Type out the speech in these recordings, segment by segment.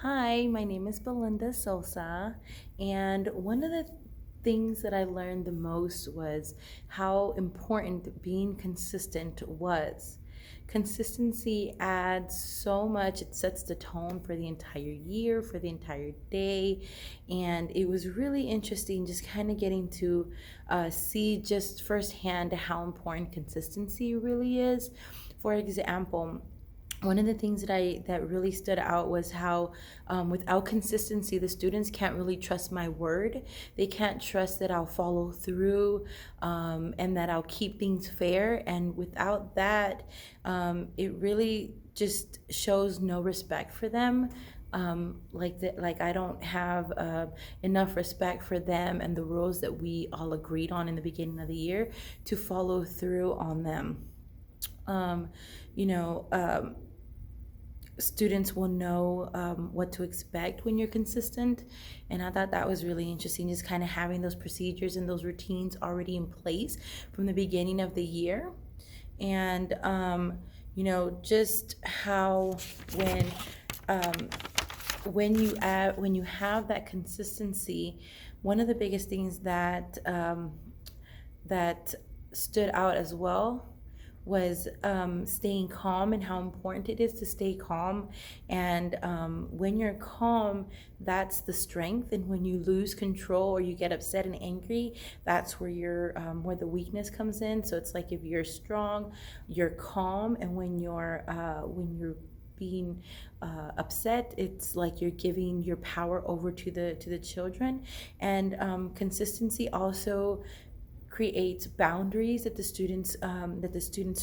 Hi, my name is Belinda Sosa, and one of the things that I learned the most was how important being consistent was. Consistency adds so much, it sets the tone for the entire year, for the entire day, and it was really interesting just kind of getting to see just firsthand how important consistency really is. For example, one of the things that really stood out was how without consistency the students can't really trust my word. They can't trust that I'll follow through, and that I'll keep things fair, and without that, it really just shows no respect for them. Like I don't have enough respect for them and the rules that we all agreed on in the beginning of the year to follow through on them. um, you know, Students will know what to expect when you're consistent. And I thought that was really interesting, just kind of having those procedures and those routines already in place from the beginning of the year. And, just how when um, when you have that consistency, one of the biggest things that stood out as well was staying calm, and how important it is to stay calm. And when you're calm, that's the strength. And when you lose control or you get upset and angry, that's where where the weakness comes in. So it's like if you're strong, you're calm, and when you're being upset, it's like you're giving your power over to the children. And consistency also creates boundaries that the students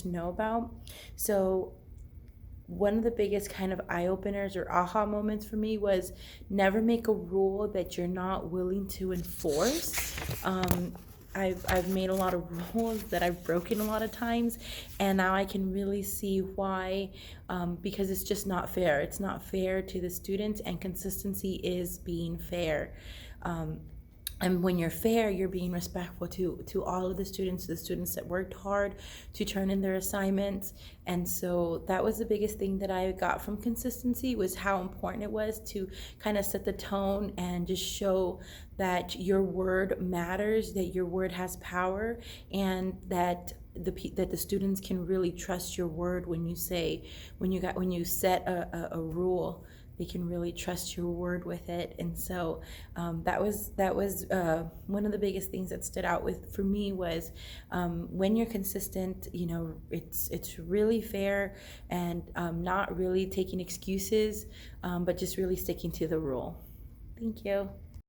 know about. So one of the biggest kind of eye openers or aha moments for me was never make a rule that you're not willing to enforce. I've made a lot of rules that I've broken a lot of times, and now I can really see why, because it's just not fair. It's not fair to the students, and consistency is being fair. Um, and when you're fair, you're being respectful to all of the students that worked hard to turn in their assignments. And so that was the biggest thing that I got from consistency, was how important it was to kind of set the tone and just show that your word matters, that your word has power, and that the students can really trust your word. When you set a rule, they can really trust your word with it. And so that was one of the biggest things that stood out with for me was, when you're consistent, it's really fair, and not really taking excuses, but just really sticking to the rule. Thank you.